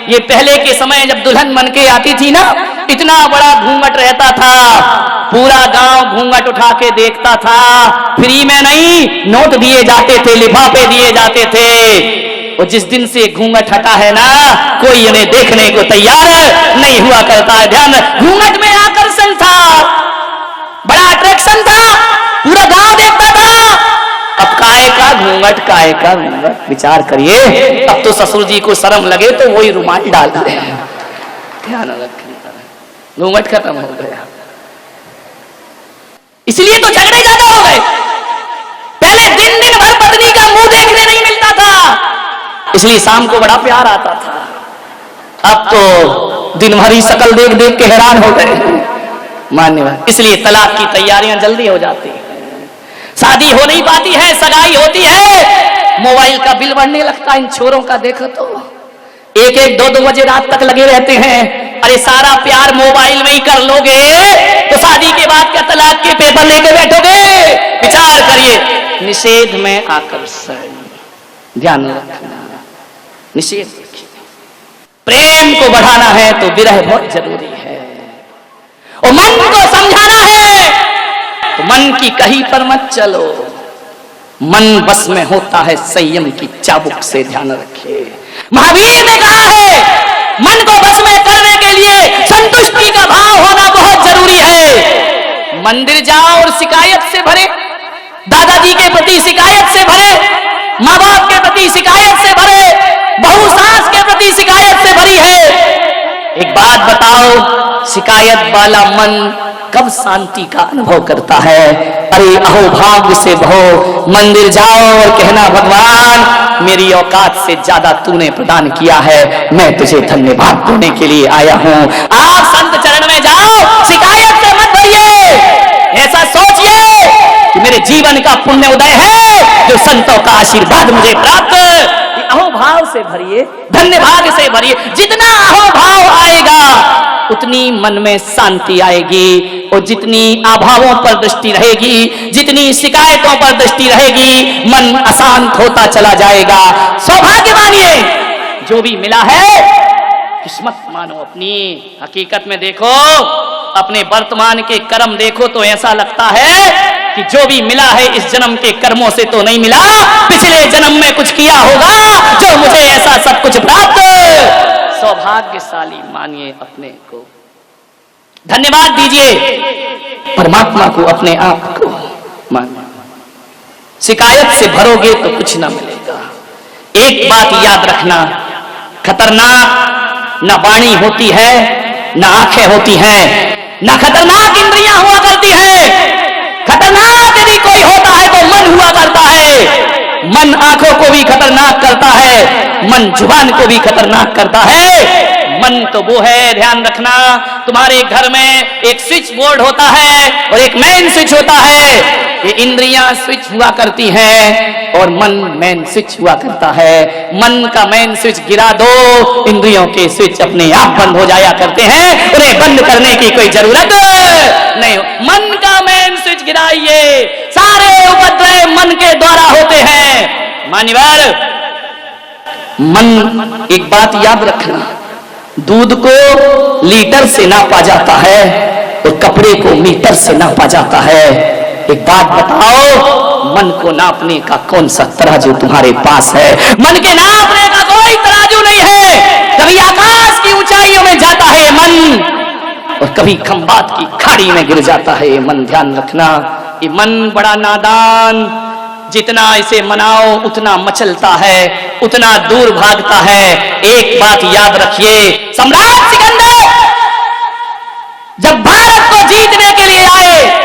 ये पहले के समय जब दुल्हन बन के आती थी ना, इतना बड़ा घूंघट रहता था, पूरा गांव घूंघट उठा के देखता था। फ्री में नहीं, नोट दिए जाते थे, लिफाफे दिए जाते थे। और जिस दिन से घूंघट हटा है ना, कोई उन्हें देखने को तैयार नहीं हुआ करता है। ध्यान, घूंघट में आकर्षण था, बड़ा अट्रैक्शन था, पूरा गांव देखता था। अब काहे का घूंघट, काहे का घूंघट, विचार करिए। अब तो ससुर जी को शर्म लगे तो वही रुमाल डाल रहे हैं। ध्यान रखिए, घूंघट खत्म हो गया, इसलिए तो झगड़े ज्यादा हो गए। पहले दिन दिन भर पत्नी का मुंह देखने नहीं मिलता था, इसलिए शाम को बड़ा प्यार आता था। अब तो दिन भर ही शकल देख देख के हैरान हो गए, मान्यवर। इसलिए तलाक की तैयारियां जल्दी हो जाती है, शादी हो नहीं पाती है, सगाई होती है, मोबाइल का बिल बढ़ने लगता है। इन छोरों का देखो तो 1-1, 2-2 बजे रात तक लगे रहते हैं। अरे सारा प्यार मोबाइल में ही कर लोगे तो शादी के बाद क्या तलाक के पेपर लेके बैठोगे? विचार करिए। निषेध में आकर्षण, ध्यान रखना, निषेध रखिए। प्रेम को बढ़ाना है तो विरह बहुत जरूरी है, और मन को समझाना है तो मन की कहीं पर मत चलो। मन बस में होता है संयम की चाबुक से, ध्यान रखिए। महावीर ने कहा है मन को बस में करने के लिए संतुष्टि का भाव होना बहुत जरूरी है। मंदिर जाओ और शिकायत से भरे, दादाजी के प्रति शिकायत से भरे, माँ बाप के प्रति शिकायत से भरे, बहू सास के प्रति शिकायत से भरी है। एक बात बताओ, शिकायत वाला मन कब शांति का अनुभव करता है? अरे अहो भाग्य से भो, मंदिर जाओ और कहना भगवान मेरी औकात से ज्यादा तूने प्रदान किया है, मैं तुझे धन्यवाद देने के लिए आया हूं। आप संत चरण में जाओ, शिकायत से मत भरिए, ऐसा सोचिए कि मेरे जीवन का पुण्य उदय है जो संतों का आशीर्वाद मुझे प्राप्त। अहोभाव से भरिए, धन्यवाद से भरिए। जितना अहोभाव आएगा उतनी मन में शांति आएगी, और जितनी अभावों पर दृष्टि रहेगी, जितनी शिकायतों पर दृष्टि रहेगी, मन अशांत होता चला जाएगा। सौभाग्य मानिए, जो भी मिला है किस्मत मानो अपनी। हकीकत में देखो, अपने वर्तमान के कर्म देखो तो ऐसा लगता है कि जो भी मिला है इस जन्म के कर्मों से तो नहीं मिला, पिछले जन्म में कुछ किया होगा जो मुझे ऐसा सब कुछ प्राप्त। सौभाग्यशाली मानिए अपने को, धन्यवाद दीजिए परमात्मा को, अपने आप को मानिए। शिकायत से भरोगे तो कुछ ना मिलेगा। एक बात याद रखना, खतरनाक न वाणी होती है, न आंखें होती हैं, न खतरनाक इंद्रियां हुआ करती है। खतरनाक यदि कोई होता है तो मन हुआ करता है। मन आंखों को भी खतरनाक करता है, मन जुबान को भी खतरनाक करता है। मन तो वो है, ध्यान रखना, तुम्हारे घर में एक स्विच बोर्ड होता है और एक मेन स्विच होता है। ये इंद्रियां स्विच हुआ करती हैं और मन मेन स्विच हुआ करता है। मन का मेन स्विच गिरा दो, इंद्रियों के स्विच अपने आप बंद हो जाया करते हैं, उन्हें बंद करने की कोई जरूरत नहीं। मन का मेन स्विच गिराइए, सारे उपद्रव मन के द्वारा होते हैं। मान्यवर, मन, एक बात याद रखना, दूध को लीटर से नापा जाता है और कपड़े को मीटर से नापा जाता है। एक बात बताओ, मन को नापने का कौन सा तराजू तुम्हारे पास है? मन के नापने का कोई तराजू नहीं है। कभी आकाश की ऊंचाइयों में जाता है मन, और कभी खंबात की खाड़ी में गिर जाता है ये मन। ध्यान रखना, ये मन बड़ा नादान, जितना इसे मनाओ उतना मचलता है, उतना दूर भागता है। एक बात याद रखिए, सम्राट सिकंदर जब भारत को जीतने के लिए आए,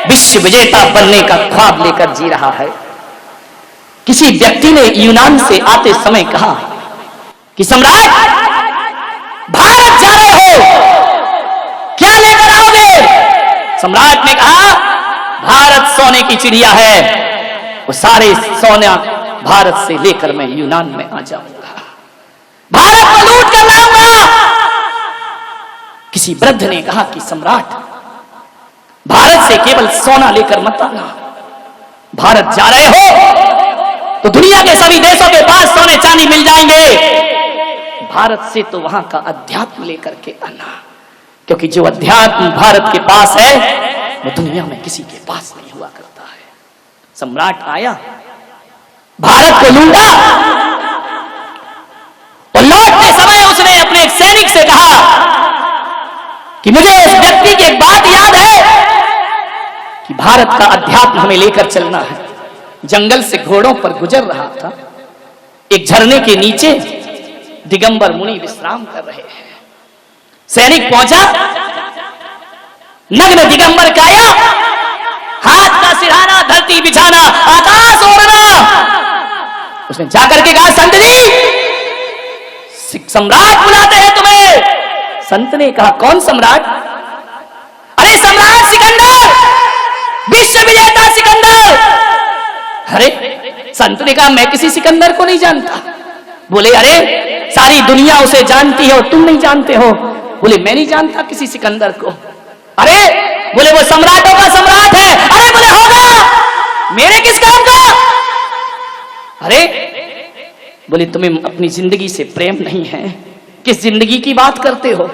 विश्व विजेता बनने का ख्वाब लेकर जी रहा है, किसी व्यक्ति ने यूनान से आते समय कहा कि सम्राट, भारत जा रहे हो, क्या लेकर आओगे? सम्राट ने कहा, भारत सोने की चिड़िया है, वो सारे सोना भारत से लेकर मैं यूनान में आ जाऊंगा, भारत को लूट कर लाऊंगा। किसी वृद्ध ने कहा कि सम्राट, भारत से केवल सोना लेकर मत आना, भारत जा रहे हो तो दुनिया के सभी देशों के पास सोने चांदी मिल जाएंगे, भारत से तो वहां का अध्यात्म लेकर के आना, क्योंकि जो अध्यात्म भारत के पास है वो दुनिया में किसी के पास नहीं हुआ करता है। सम्राट आया, भारत को लूटा और लौटते समय उसने अपने एक सैनिक से कहा कि मुझे इस व्यक्ति की एक बात याद है कि भारत का अध्यात्म हमें लेकर चलना है। जंगल से घोड़ों पर गुजर रहा था, एक झरने के नीचे दिगंबर मुनि विश्राम कर रहे हैं। सैनिक पहुंचा, नग्न दिगंबर काया, हाथ का सिरहाना, धरती बिछाना, आकाश ओढ़ना। उसने जाकर के कहा, संत जी सम्राट बुलाते हैं तुम्हें। संत ने कहा, कौन सम्राट? अरे सम्राट सिकंदर, विश्व विजेता सिकंदर। अरे संत ने कहा, मैं किसी सिकंदर को नहीं जानता। बोले, अरे सारी दुनिया उसे जानती है और तुम नहीं जानते हो। बोले, मैं नहीं जानता किसी सिकंदर को। अरे बोले, वो सम्राटों का सम्राट है। अरे बोले, होगा, मेरे किस काम का? अरे बोले, तुम्हें अपनी जिंदगी से प्रेम नहीं है, किस जिंदगी की बात करते हो?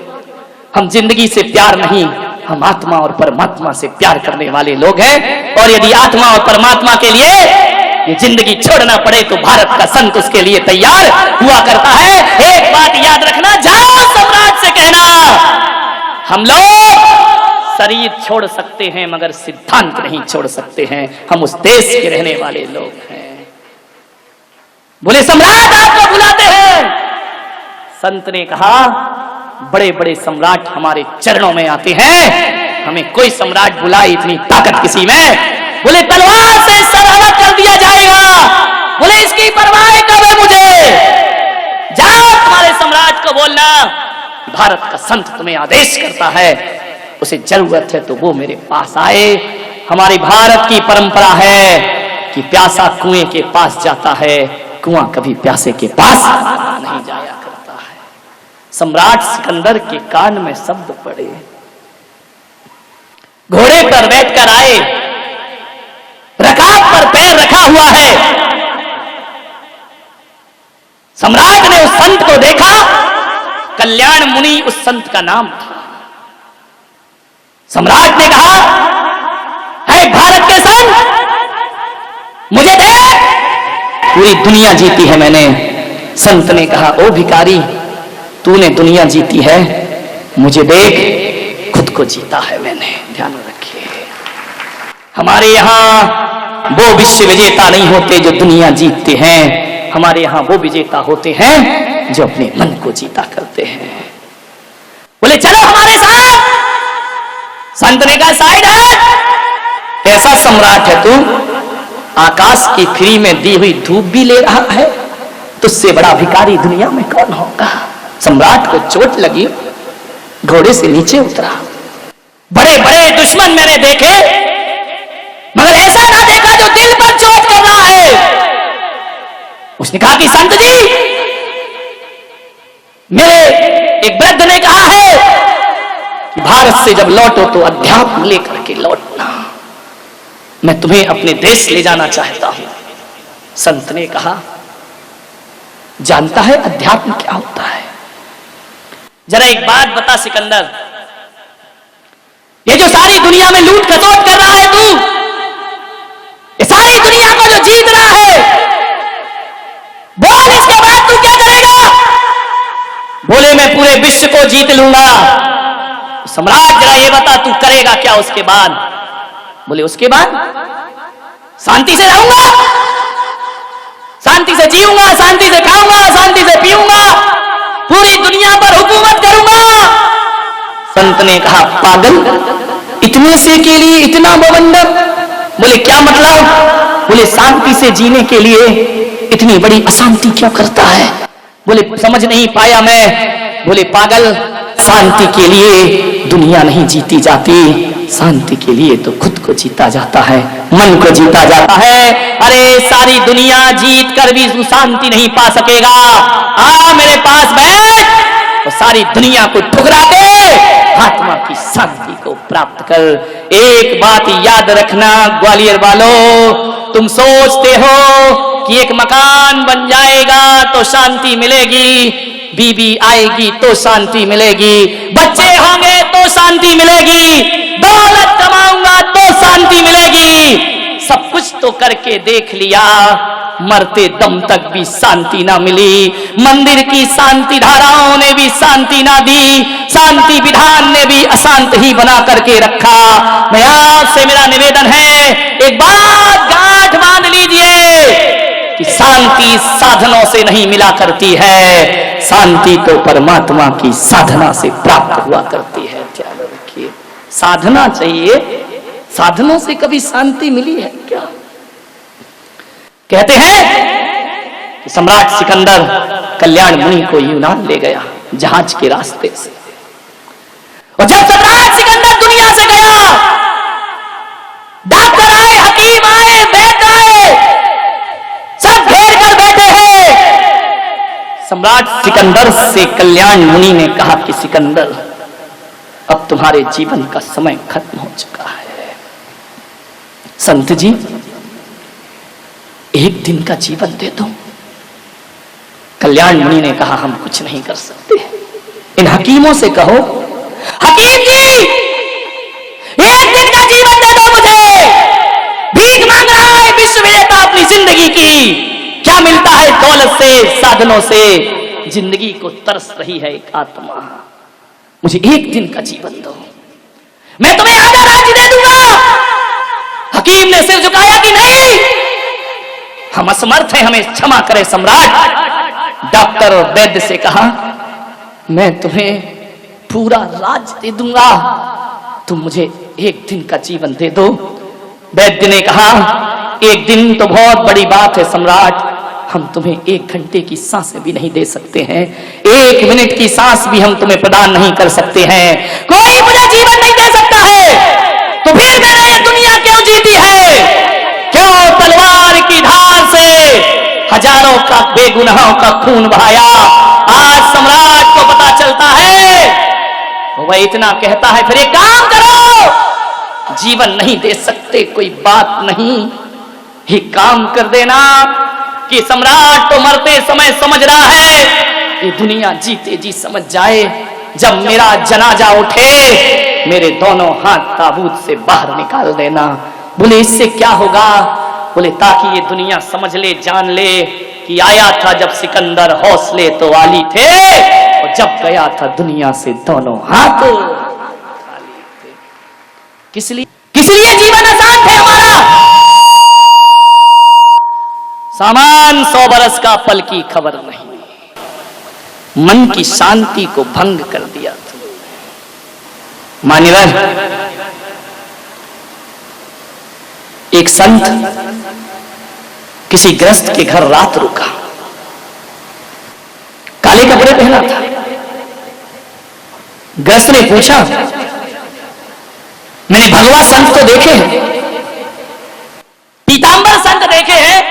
हम जिंदगी से प्यार नहीं, हम आत्मा और परमात्मा से प्यार करने वाले लोग हैं। और यदि आत्मा और परमात्मा के लिए ये जिंदगी छोड़ना पड़े तो भारत का संत उसके लिए तैयार हुआ करता है। एक बात याद रखना, जाओ सम्राट से कहना, हम लोग शरीर छोड़ सकते हैं मगर सिद्धांत नहीं छोड़ सकते हैं, हम उस देश के रहने वाले लोग हैं। बोले, सम्राट आपको बुलाते हैं। संत ने कहा, बड़े बड़े सम्राट हमारे चरणों में आते हैं, हमें कोई सम्राट बुलाए इतनी ताकत किसी में। बोले, तलवार से सर अलग कर दिया जाएगा। बोले, इसकी परवाह कब है मुझे? जाओ तुम्हारे सम्राट को बोलना, भारत का संत तुम्हें आदेश करता है, उसे जरूरत है तो वो मेरे पास आए। हमारी भारत की परंपरा है कि प्यासा कुएं के पास जाता है, कुआं कभी प्यासे के पास नहीं जाया करता है। सम्राट सिकंदर के कान में शब्द पड़े, घोड़े पर बैठकर आए, रकाब पर पैर रखा हुआ है। सम्राट ने उस संत को देखा, कल्याण मुनि उस संत का नाम था। सम्राट ने कहा, है भारत के संत, मुझे दे, पूरी दुनिया जीती है मैंने। संत ने कहा, ओ भिखारी, तूने दुनिया जीती है, मुझे देख, खुद को जीता है मैंने। ध्यान रखिए, हमारे यहां वो विश्व विजेता नहीं होते जो दुनिया जीतते हैं, हमारे यहां वो विजेता होते हैं जो अपने मन को जीता करते हैं। बोले, चलो हमारे साथ। संत ने कहा, साइड है, ऐसा सम्राट है तू, आकाश की फ्री में दी हुई धूप भी ले रहा है, तुझसे बड़ा भिखारी दुनिया में कौन होगा? सम्राट को चोट लगी, घोड़े से नीचे उतरा। बड़े बड़े दुश्मन मैंने देखे, मगर ऐसा ना देखा जो दिल पर चोट कर रहा है। उसने कहा कि संत जी, मेरे एक वृद्ध ने कहा है कि भारत से जब लौटो तो अध्यात्म लेकर के लौटना, मैं तुम्हें अपने देश ले जाना चाहता हूं। संत ने कहा, जानता है अध्यात्म क्या होता है? जरा एक बात बता सिकंदर, ये जो सारी दुनिया में लूट खसोट कर रहा है तू, ये सारी दुनिया को जो जीत रहा है, बोल इसके बाद तू क्या करेगा? बोले, मैं पूरे विश्व को जीत लूंगा। सम्राट, जरा ये बता तू करेगा क्या उसके बाद? बोले, उसके बाद शांति से रहूंगा, शांति से जीऊंगा, शांति से खाऊंगा, शांति से पीऊंगा, पूरी दुनिया पर हुकूमत करूंगा। संत ने कहा, पागल, इतने से के लिए इतना बवंडर? बोले, क्या मतलब? बोले, शांति से जीने के लिए इतनी बड़ी अशांति क्यों करता है? बोले, समझ नहीं पाया मैं। बोले, पागल, शांति के लिए दुनिया नहीं जीती जाती, शांति के लिए तो खुद को जीता जाता है, मन को जीता जाता है। अरे सारी दुनिया जीत कर भी तू शांति नहीं पा सकेगा। आ मेरे पास बैठ, तो सारी दुनिया को ठुकरा के आत्मा की शांति को प्राप्त कर। एक बात याद रखना ग्वालियर वालों, तुम सोचते हो कि एक मकान बन जाएगा तो शांति मिलेगी, बीवी आएगी तो शांति मिलेगी, बच्चे होंगे तो शांति मिलेगी, दौलत कमाऊंगा तो शांति मिलेगी। सब कुछ तो करके देख लिया, मरते दम तक भी शांति ना मिली। मंदिर की शांति धाराओं ने भी शांति ना दी, शांति विधान ने भी अशांत ही बना करके रखा। मैं आपसे मेरा निवेदन है, एक बात गांठ बांध लीजिए कि शांति साधनों से नहीं मिला करती है, शांति तो परमात्मा की साधना से प्राप्त हुआ करती है। ध्यान रखिए, साधना चाहिए, साधनों से कभी शांति मिली है क्या? कहते हैं कि सम्राट सिकंदर कल्याण मुनि को यूनान ले गया जहाज के रास्ते से, और जब सम्राट सिकंदर दुनिया से गया, डॉक्टर आए, हकीम आए, वैद्य आए, सब घेर कर बैठे हैं। सम्राट सिकंदर से कल्याण मुनि ने कहा कि सिकंदर, अब तुम्हारे जीवन का समय खत्म हो चुका है। संत जी, एक दिन का जीवन दे दो। कल्याण मुनि ने कहा, हम कुछ नहीं कर सकते, इन हकीमों से कहो, हकीम जी एक दिन का जीवन दे दो मुझे, भीख मांग रहा है विश्व विजेता अपनी जिंदगी की, क्या मिलता है दौलत से, साधनों से, जिंदगी को तरस रही है एक आत्मा, मुझे एक दिन का जीवन दो, मैं तुम्हें आधा राज्य दे दूंगा। हकीम ने सिर झुकाया कि नहीं, हम असमर्थ हैं, हमें क्षमा करें सम्राट। डॉक्टर और वैद्य से कहा, मैं तुम्हें पूरा राज दे दूंगा, तुम मुझे एक दिन का जीवन दे दो। वैद्य ने कहा, एक दिन तो बहुत बड़ी बात है सम्राट, हम तुम्हें 1 घंटे की सांस भी नहीं दे सकते हैं, 1 मिनट की सांस भी हम तुम्हें प्रदान नहीं कर सकते हैं, कोई मुझे जीवन नहीं दे सकता है, तो फिर मैंने ये दुनिया क्यों जीती है? क्यों तलवार की धार से हजारों का बेगुनाहों का खून बहाया? आज सम्राट को पता चलता है, वह इतना कहता है, फिर एक काम करो, जीवन नहीं दे सकते कोई बात नहीं, एक काम कर देना कि सम्राट तो मरते समय समझ रहा है, ये दुनिया जीते जी समझ जाए, जब मेरा जनाजा उठे मेरे दोनों हाथ ताबूत से बाहर निकाल देना। बोले इससे क्या होगा? बोले ताकि ये दुनिया समझ ले, जान ले कि आया था जब सिकंदर हौसले तो वाली थे, और जब गया था दुनिया से दोनों हाथ खाली थे। किस लिए जीवन आसान थे हमारा? सामान 100 बरस का, पल की खबर नहीं, मन की शांति को भंग कर दिया था। मान्यवर, एक संत किसी गृहस्थ के घर रात रुका, काले कपड़े पहना था। गृहस्थ ने पूछा, मैंने भगवा संत तो देखे हैं, पीतांबर संत देखे हैं,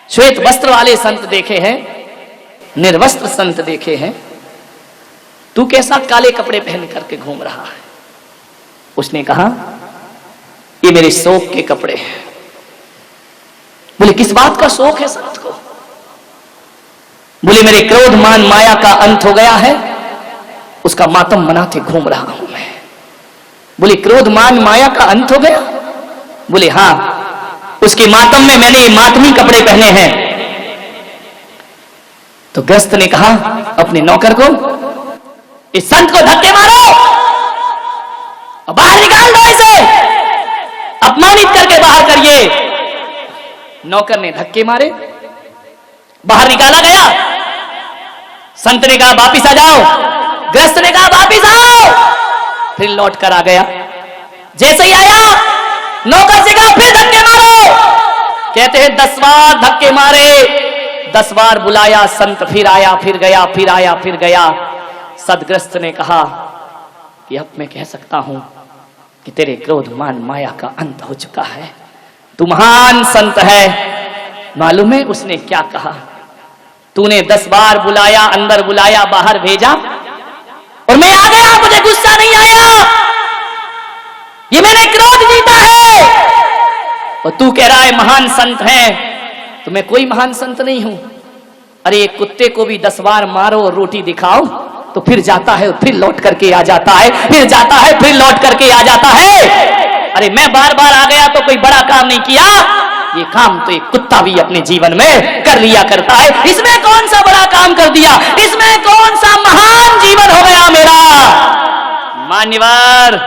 श्वेत वस्त्र वाले संत देखे हैं, निर्वस्त्र संत देखे हैं, तू कैसा काले कपड़े पहन करके घूम रहा है? उसने कहा, ये मेरे शोक के कपड़े हैं। बोले किस बात का शोक है संत को? बोले मेरे क्रोध मान माया का अंत हो गया है, उसका मातम मनाते घूम रहा हूं मैं। बोले क्रोध मान माया का अंत हो गया? बोले हां, उसके मातम में मैंने मातमी कपड़े पहने हैं। तो गृहस्थ ने कहा अपने नौकर को, इस संत को धक्के मारो और बाहर निकाल दो, इसे अपमानित करके बाहर करिए। नौकर ने धक्के मारे, बाहर निकाला गया। संत ने कहा वापिस आ जाओ, गृहस्थ ने कहा वापिस आओ, फिर लौट कर आ गया। जैसे ही आया, नौकर से कहा फिर धक्के मारो। कहते हैं 10 बार धक्के मारे, 10 बार बुलाया, संत फिर आया, फिर गया, फिर आया, फिर गया। सदग्रस्त ने कहा कि अब मैं कह सकता हूं कि तेरे क्रोध मान माया का अंत हो चुका है, तू महान संत है। मालूम है उसने क्या कहा? तूने 10 बार बुलाया, अंदर बुलाया, बाहर भेजा, और मैं आ गया, मुझे गुस्सा नहीं आया, ये मैंने क्रोध जीता है। और तू कह रहा है महान संत है, तो मैं कोई महान संत नहीं हूं। अरे कुत्ते को भी 10 बार मारो और रोटी दिखाओ तो फिर जाता है, फिर लौट करके आ जाता है, फिर जाता है, फिर लौट करके आ जाता है। अरे मैं बार बार आ गया तो कोई बड़ा काम नहीं किया, ये काम तो एक कुत्ता भी अपने जीवन में कर लिया करता है। इसमें कौन सा बड़ा काम कर दिया, इसमें कौन सा महान जीवन हो गया मेरा। मान्यवर,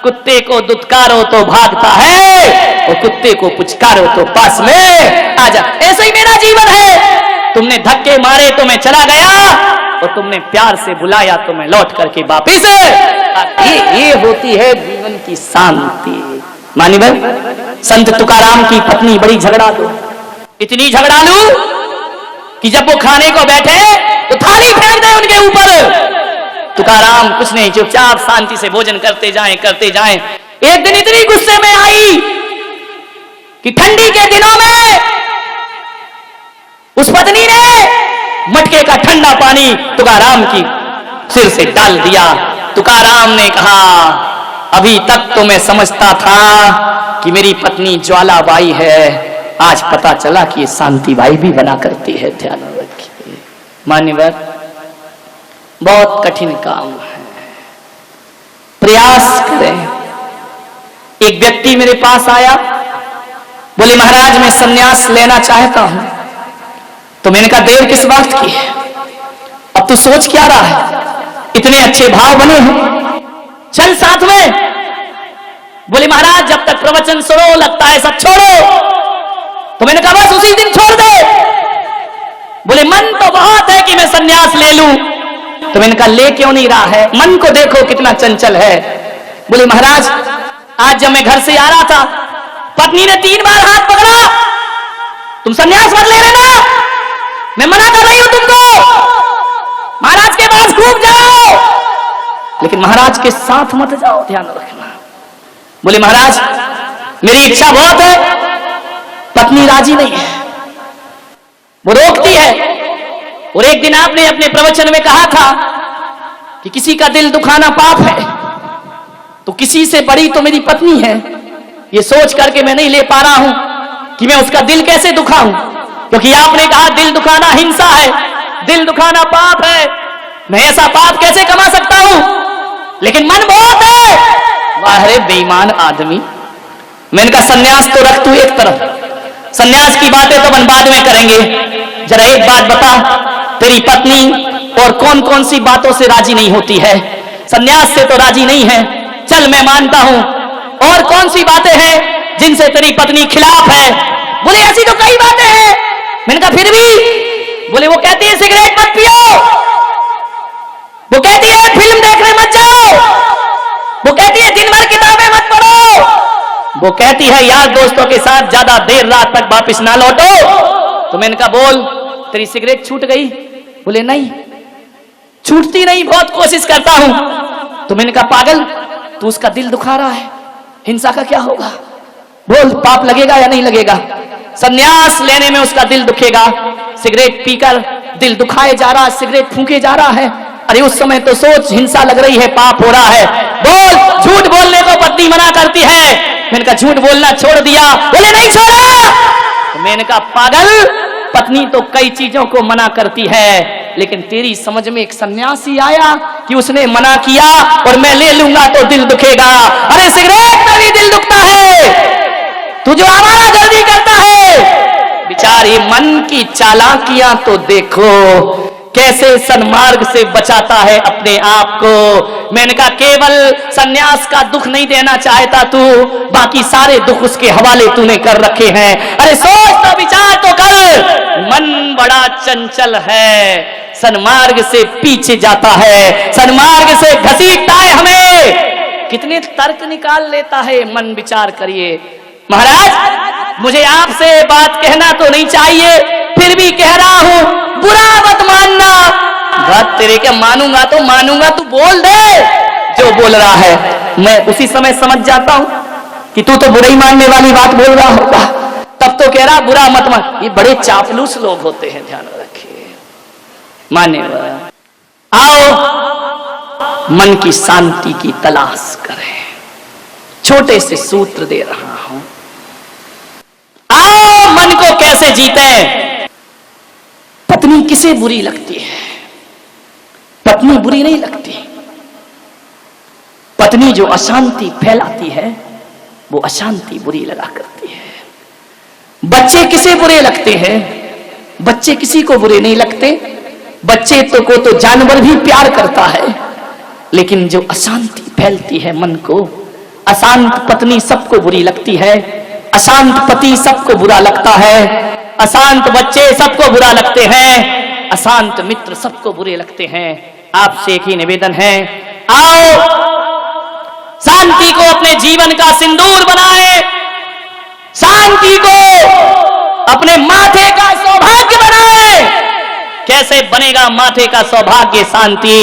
कुत्ते को दुत्कारो तो भागता है और कुत्ते को पुचकारो तो पास में आ जा। ऐसा ही मेरा जीवन है। तुमने धक्के मारे तो मैं चला गया और तुमने प्यार से बुलाया तो मैं लौट करके वापिस। ये होती है जीवन की शांति। मान्यवर, संत तुकाराम की पत्नी बड़ी झगड़ालू, इतनी झगड़ालू कि जब वो खाने को बैठे तो थाली फेंक दे उनके ऊपर। तुकाराम कुछ नहीं, चुपचाप शांति से भोजन करते जाएं करते जाएं। एक दिन इतनी गुस्से में आई कि ठंडी के दिनों में उस पत्नी ने मटके का ठंडा पानी तुकाराम की सिर से डाल दिया। तुकाराम ने कहा, अभी तक तो मैं समझता था कि मेरी पत्नी ज्वालाबाई है, आज पता चला कि ये शांतिबाई भी बना करती है। ध्यान रखिए मान्यवर, बहुत कठिन काम है, प्रयास करें। एक व्यक्ति मेरे पास आया, बोले महाराज मैं संन्यास लेना चाहता हूं। तो मैंने कहा देर किस बात की है, अब तू सोच क्या रहा है, इतने अच्छे भाव बने हैं, चल साथ में। बोले महाराज जब तक प्रवचन सुनो लगता है सब छोड़ो। तो मैंने कहा बस उसी दिन छोड़ दे। बोले मन तो बहुत है कि मैं संन्यास ले लूं। तो मैंने कहा ले क्यों नहीं रहा है, मन को देखो कितना चंचल है। बोले महाराज आज जब मैं घर से आ रहा था, पत्नी ने 3 बार हाथ पकड़ा, तुम संन्यास मत ले लेना, मैं मना कर रही हूं तुमको, महाराज के पास खूब जाओ लेकिन महाराज के साथ मत जाओ, ध्यान रखना। बोले महाराज मेरी इच्छा बहुत है, पत्नी राजी नहीं है, वो रोकती है। और एक दिन आपने अपने प्रवचन में कहा था कि किसी का दिल दुखाना पाप है, तो किसी से बड़ी तो मेरी पत्नी है। ये सोच करके मैं नहीं ले पा रहा हूं कि मैं उसका दिल कैसे दुखाऊं, क्योंकि आपने कहा दिल दुखाना हिंसा है, दिल दुखाना पाप है, मैं ऐसा पाप कैसे कमा सकता हूं, लेकिन मन बहुत है। वाह रे बेईमान आदमी। मैंने कहा सन्यास तो रख तू एक तरफ, सन्यास की बातें तो अपन बाद में करेंगे, जरा एक बात बता, तेरी पत्नी और कौन कौन सी बातों से राजी नहीं होती है, सन्यास से तो राजी नहीं है, चल मैं मानता हूं, और कौन सी बातें हैं जिनसे तेरी पत्नी खिलाफ है। बोले ऐसी तो कई बातें हैं। मैंने कहा फिर भी। बोले वो कहती है सिगरेट मत पियो, वो कहती है फिल्म देखने मत जाओ, वो कहती है दिन भर किताबें मत पढ़ो, वो कहती है यार दोस्तों के साथ ज्यादा देर रात तक वापिस ना लौटो। तो मैंने कहा बोल तेरी सिगरेट छूट गई। बोले नहीं छूटती नहीं, बहुत कोशिश करता हूं। तो मैंने कहा पागल तू उसका दिल दुखा रहा है, हिंसा का क्या होगा, बोल पाप लगेगा या नहीं लगेगा। संन्यास लेने में उसका दिल दुखेगा, सिगरेट पीकर दिल दुखाए जा रहा, सिगरेट फूंके जा रहा है। अरे उस समय तो सोच हिंसा लग रही है, पाप हो रहा है। बोल झूठ बोलने को पत्नी मना करती है। मैंने कहा झूठ बोलना छोड़ दिया। बोले नहीं छोड़ा। तो मैंने कहा पागल पत्नी तो कई चीजों को मना करती है, लेकिन तेरी समझ में एक सन्यासी आया कि उसने मना किया और मैं ले लूंगा तो दिल दुखेगा। अरे सिगरेट में भी दिल दुखता है, तू जो आवारा गर्दी करता है। बेचारी मन की चालाकियां तो देखो, कैसे सन्मार्ग से बचाता है अपने आप को। मैंने कहा केवल सन्यास का दुख नहीं देना चाहता तू, बाकी सारे दुख उसके हवाले तूने कर रखे हैं। अरे सोच तो विचार तो कर, मन बड़ा चंचल है, सन्मार्ग से पीछे जाता है, सन्मार्ग से घसीटता है हमें, कितने तर्क निकाल लेता है मन। विचार करिए महाराज, मुझे आपसे बात कहना तो नहीं चाहिए, फिर भी कह रहा हूं, बुरा मत मानना। बात तेरे क्या मानूंगा तो मानूंगा, तू बोल दे जो बोल रहा है। मैं उसी समय समझ जाता हूं कि तू तो बुरा ही मानने वाली बात बोल रहा होगा, तब तो कह रहा बुरा मत मान। ये बड़े चापलूस लोग होते हैं, ध्यान रखिए। माने आओ मन की शांति की तलाश करें, छोटे से सूत्र दे रहा हूं। आओ मन को कैसे जीते। पत्नी किसे बुरी लगती है? पत्नी बुरी नहीं लगती। पत्नी जो अशांति फैलाती है वो अशांति बुरी लगा करती है। बच्चे किसे बुरे लगते हैं? बच्चे किसी को बुरे नहीं लगते। बच्चे को तो जानवर भी प्यार करता है, लेकिन जो अशांति फैलती है मन को, अशांत पत्नी सबको बुरी लगती है, अशांत पति सबको बुरा लगता है, अशांत बच्चे सबको बुरा लगते हैं, अशांत मित्र सबको बुरे लगते हैं। आपसे एक ही निवेदन है, आओ शांति को अपने जीवन का सिंदूर बनाए, शांति को अपने माथे का सौभाग्य बनाए। कैसे बनेगा माथे का सौभाग्य शांति?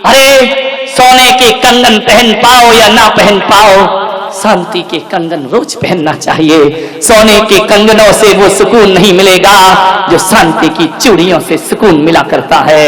अरे सोने के कंगन पहन पाओ या ना पहन पाओ, शांति के कंगन रोज पहनना चाहिए। सोने के कंगनों से वो सुकून नहीं मिलेगा जो शांति की चूड़ियों से सुकून मिला करता है।